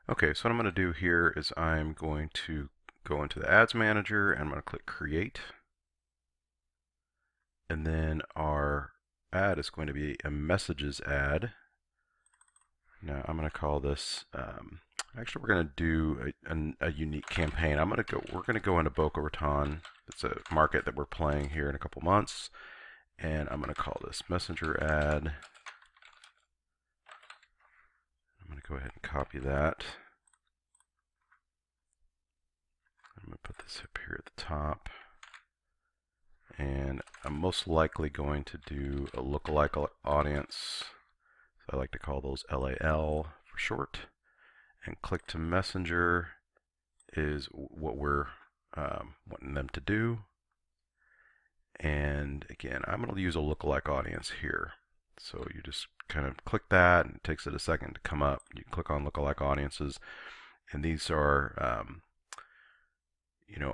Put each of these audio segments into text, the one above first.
Okay, so what I'm going to do here is I'm going to go into the Ads Manager and I'm going to click Create. And then our ad is going to be a Messages ad. Now I'm going to call this, actually we're going to do a unique campaign. We're going to go into Boca Raton. It's a market that we're playing here in a couple months. And I'm going to call this Messenger ad. I'm going to go ahead and copy that. I'm going to put this up here at the top. And I'm most likely going to do a lookalike audience. So I like to call those LAL for short. And click to Messenger is what we're wanting them to do. And again, I'm going to use a lookalike audience here. So you just kind of click that, and it takes it a second to come up. You click on lookalike audiences, and these are,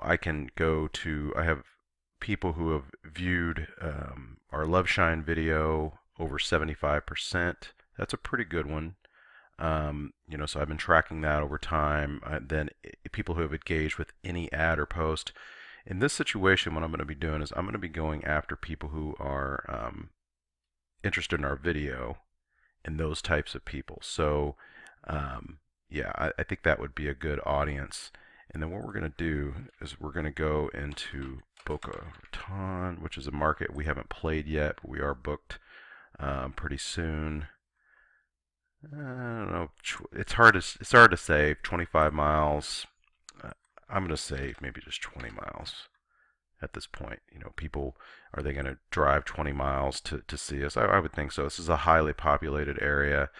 I can go to, I have people who have viewed our Love Shine video over 75%. That's a pretty good one. So I've been tracking that over time. Then people who have engaged with any ad or post. In this situation, what I'm going to be doing is I'm going to be going after people who are interested in our video and those types of people. So yeah, I think that would be a good audience. And then what we're going to do is we're going to go into Boca Raton, which is a market we haven't played yet, but we are booked pretty soon. I don't know. It's hard to say. 25 miles. I'm going to say maybe just 20 miles at this point. People, are they going to drive 20 miles to see us? I would think so. This is a highly populated area.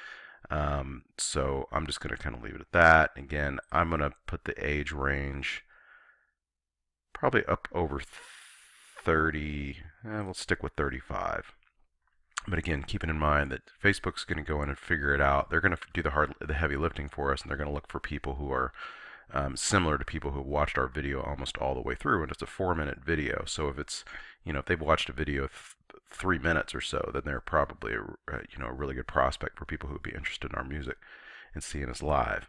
So I'm just going to kind of leave it at that. Again, I'm going to put the age range probably up over 30. We'll stick with 35. But again, keeping in mind that Facebook's going to go in and figure it out. They're going to do the heavy lifting for us, and they're going to look for people who are similar to people who watched our video almost all the way through. And it's a 4-minute video, so if it's, if they've watched a video 3 minutes or so, then they're probably a really good prospect for people who would be interested in our music and seeing us live.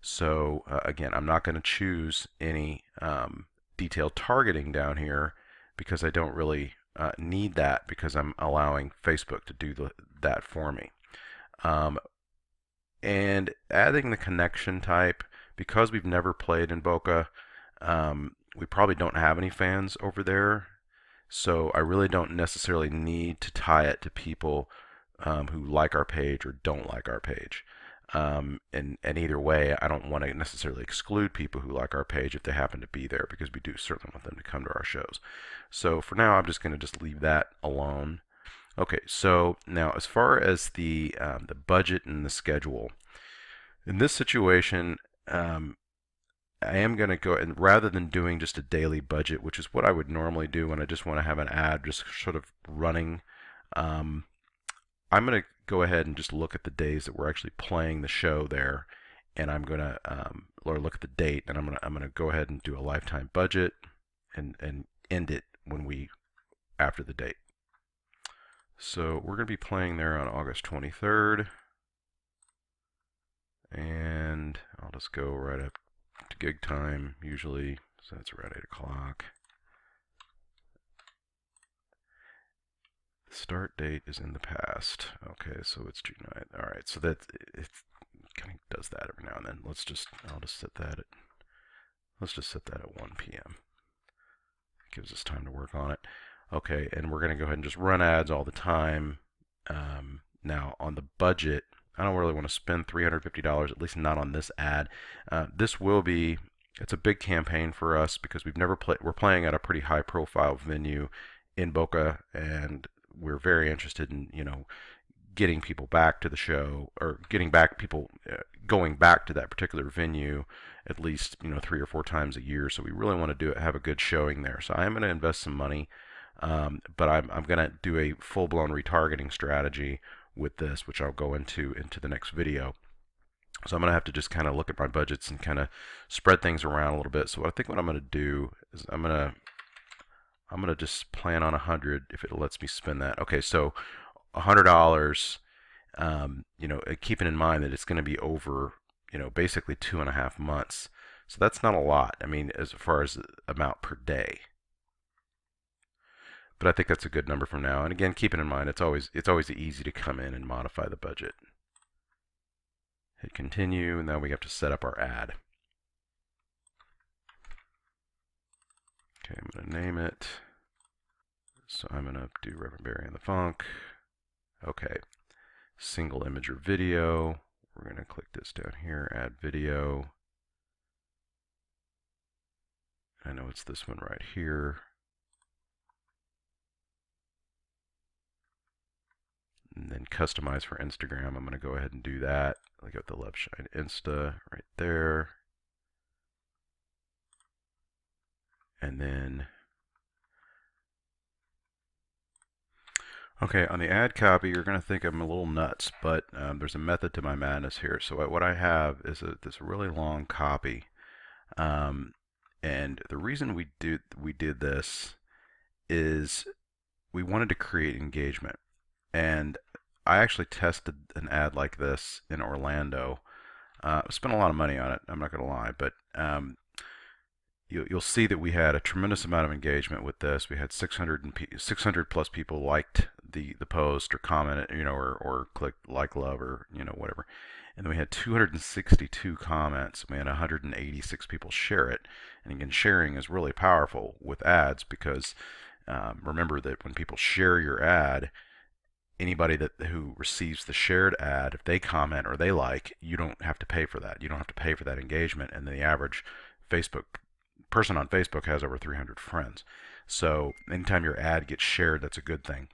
So again, I'm not going to choose any detailed targeting down here because I don't really need that, because I'm allowing Facebook to do that for me. And adding the connection type, because we've never played in Boca, we probably don't have any fans over there. So I really don't necessarily need to tie it to people who like our page or don't like our page. And either way, I don't want to necessarily exclude people who like our page if they happen to be there, because we do certainly want them to come to our shows. So for now, I'm just going to just leave that alone. Okay, so now as far as the budget and the schedule, in this situation, I am going to go, and rather than doing just a daily budget, which is what I would normally do when I just want to have an ad just sort of running, I'm going to go ahead and just look at the days that we're actually playing the show there, and I'm going to or look at the date, and I'm going to go ahead and do a lifetime budget and end it after the date. So we're going to be playing there on August 23rd, and I'll just go right up to gig time usually, so that's around 8 o'clock. Start date is in the past. Okay, so it's June 9th. All right, so it kind of does that every now and then. I'll just set that at 1 p.m. Gives us time to work on it. Okay, and we're going to go ahead and just run ads all the time. Now on the budget, I don't really want to spend $350, at least not on this ad. It's a big campaign for us because we're playing at a pretty high profile venue in Boca, and we're very interested in, getting people back to the show, or getting back people going back to that particular venue at least 3 or 4 times a year. So we really want to have a good showing there. So I am going to invest some money, but I'm going to do a full-blown retargeting strategy with this, which I'll go into the next video. So I'm going to have to just kind of look at my budgets and kind of spread things around a little bit. So I think what I'm going to do is I'm going to just plan on 100 if it lets me spend that. Okay, so $100, keeping in mind that it's going to be over basically 2.5 months. So that's not a lot. I mean, as far as amount per day. But I think that's a good number from now. And again, keeping in mind, it's always easy to come in and modify the budget. Hit continue, and now we have to set up our ad. Okay, I'm going to name it. So I'm going to do Reverend Barry and the Funk. Okay, single image or video. We're going to click this down here, add video. I know it's this one right here. And then customize for Instagram. I'm going to go ahead and do that. I got the Love Shine Insta right there. And then, okay, on the ad copy, you're going to think I'm a little nuts, but there's a method to my madness here. So what I have is this really long copy. And the reason we did this is we wanted to create engagement. And I actually tested an ad like this in Orlando. Spent a lot of money on it, I'm not going to lie, but you'll see that we had a tremendous amount of engagement with this. We had 600 plus people liked the post or commented, or clicked like, love, or whatever. And then we had 262 comments. We had 186 people share it. And again, sharing is really powerful with ads because remember that when people share your ad, anybody who receives the shared ad, if they comment or they like, you don't have to pay for that. You don't have to pay for that engagement. And the average Facebook person on Facebook has over 300 friends. So anytime your ad gets shared, that's a good thing.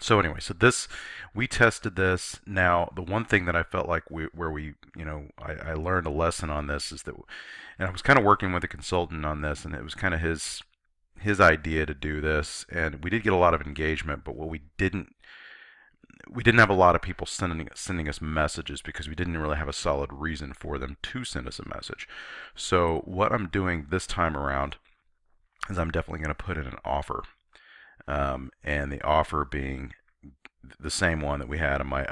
So anyway, we tested this. Now, the one thing that I felt like I learned a lesson on this is that, and I was kind of working with a consultant on this, and it was kind of his idea to do this, and we did get a lot of engagement, but what we didn't have a lot of people sending us messages because we didn't really have a solid reason for them to send us a message. So what I'm doing this time around is I'm definitely going to put in an offer, and the offer being the same one that we had on my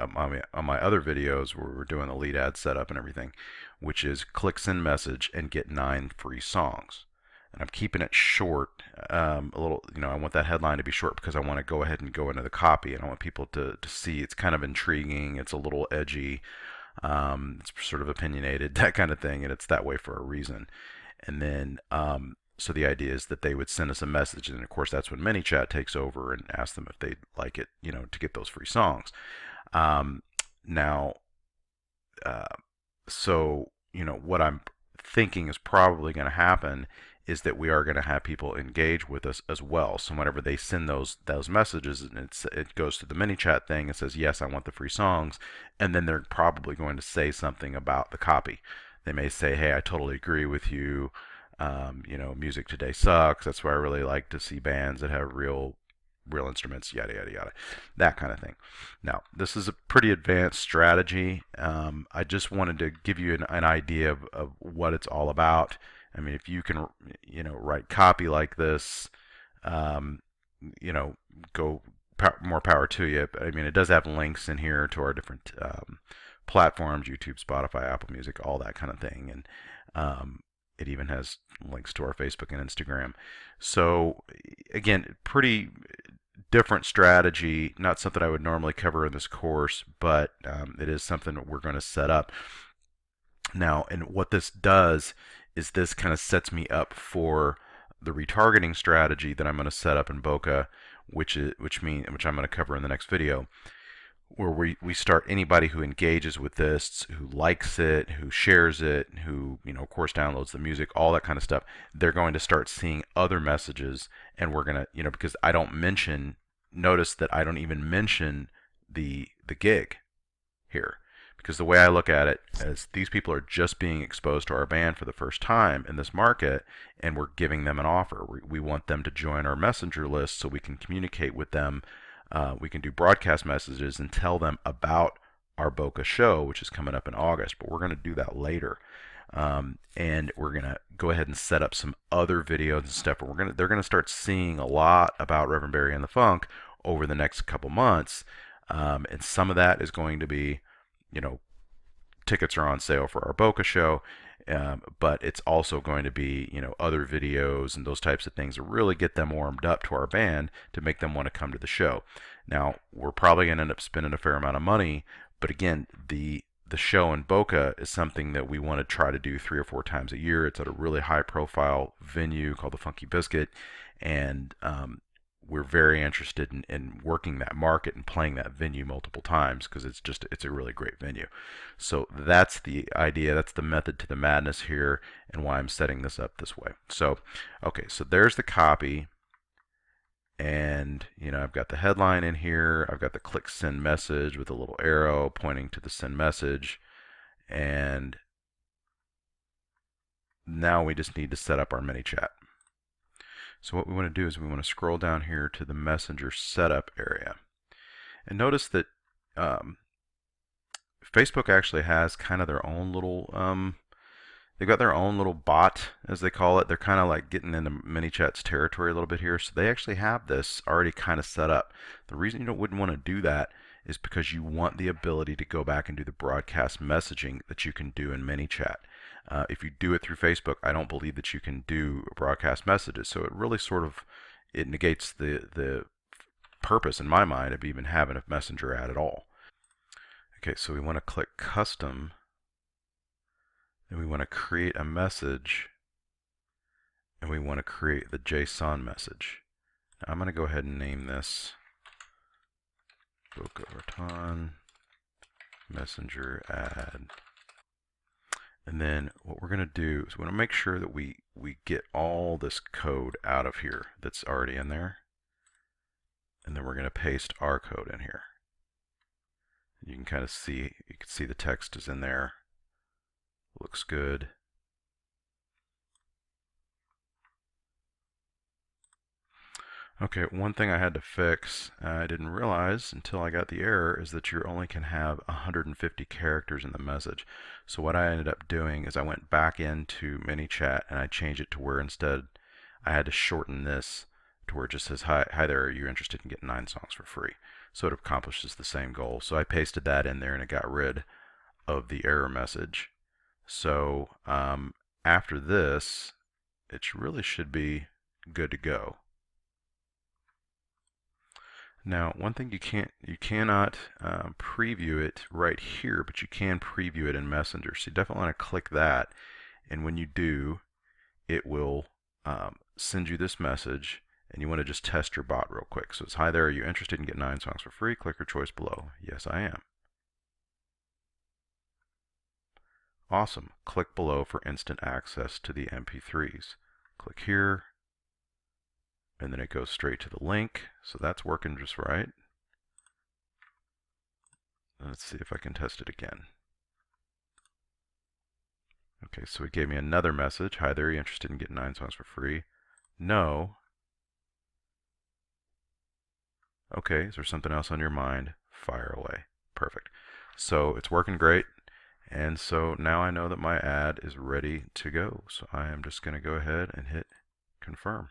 other videos where we were doing the lead ad setup and everything, which is click send message and get 9 free songs. And I'm keeping it short, a little, I want that headline to be short because I want to go ahead and go into the copy, and I want people to see it's kind of intriguing, it's a little edgy, it's sort of opinionated, that kind of thing, and it's that way for a reason. And then, so the idea is that they would send us a message, and of course that's when Manychat takes over and asks them if they'd like it, to get those free songs. Now, so, what I'm thinking is probably going to happen is that we are going to have people engage with us as well. So whenever they send those messages, and it goes to the Manychat thing and says, yes, I want the free songs, and then they're probably going to say something about the copy. They may say, hey, I totally agree with you. Music today sucks. That's why I really like to see bands that have real instruments, yada, yada, yada, that kind of thing. Now, this is a pretty advanced strategy. I just wanted to give you an idea of what it's all about. I mean, if you can, write copy like this, more power to you. I mean, it does have links in here to our different platforms, YouTube, Spotify, Apple Music, all that kind of thing. And it even has links to our Facebook and Instagram. So again, pretty different strategy, not something I would normally cover in this course, but it is something that we're going to set up. Now, and what this does is this kind of sets me up for the retargeting strategy that I'm going to set up in Bokeh, which I'm going to cover in the next video, where we start anybody who engages with this, who likes it, who shares it, who of course downloads the music, all that kind of stuff. They're going to start seeing other messages, and we're going to because I don't mention. Notice that I don't even mention the gig here. Because the way I look at it is these people are just being exposed to our band for the first time in this market, and we're giving them an offer. We want them to join our messenger list so we can communicate with them. We can do broadcast messages and tell them about our Bokeh show, which is coming up in August, but we're going to do that later. And we're going to go ahead and set up some other videos and stuff. They're going to start seeing a lot about Reverend Barry and the Funk over the next couple months. And some of that is going to be tickets are on sale for our Boca show. But it's also going to be, other videos and those types of things to really get them warmed up to our band to make them want to come to the show. Now, we're probably going to end up spending a fair amount of money, but again, the show in Boca is something that we want to try to do 3 or 4 times a year. It's at a really high-profile venue called the Funky Biscuit, and we're very interested in working that market and playing that venue multiple times because it's a really great venue. So that's the idea, that's the method to the madness here, and why I'm setting this up this way. So okay, so there's the copy, and I've got the headline in here, I've got the click send message with a little arrow pointing to the send message, and now we just need to set up our Manychat. So what we want to do is we want to scroll down here to the Messenger setup area. And notice that Facebook actually has kind of their own little, they've got their own little bot, as they call it. They're kind of like getting into Manychat's territory a little bit here. So they actually have this already kind of set up. The reason you wouldn't want to do that is because you want the ability to go back and do the broadcast messaging that you can do in Manychat. If you do it through Facebook, I don't believe that you can do broadcast messages. So it really it negates the purpose, in my mind, of even having a Messenger ad at all. Okay, so we want to click Custom, and we want to create a message, and we want to create the JSON message. Now I'm going to go ahead and name this Boca Raton Messenger ad. And then what we're going to do is we want to make sure that we get all this code out of here that's already in there. And then we're going to paste our code in here. You can kind of see, the text is in there. Looks good. Okay, one thing I had to fix, I didn't realize until I got the error, is that you only can have 150 characters in the message. So what I ended up doing is I went back into Manychat and I changed it to where instead I had to shorten this to where it just says, hi there, are you interested in getting 9 songs for free? So it accomplishes the same goal. So I pasted that in there and it got rid of the error message. So after this, it really should be good to go. Now, one thing you cannot preview it right here, but you can preview it in Messenger. So you definitely want to click that, and when you do, it will send you this message, and you want to just test your bot real quick. So it's, hi there, are you interested in getting 9 songs for free? Click your choice below. Yes, I am. Awesome. Click below for instant access to the MP3s. Click here. And then it goes straight to the link, so that's working just right. Let's see if I can test it again. Okay, so it gave me another message. Hi there, are you interested in getting 9 songs for free? No. Okay, is there something else on your mind? Fire away. Perfect. So it's working great. And so now I know that my ad is ready to go. So I am just going to go ahead and hit confirm.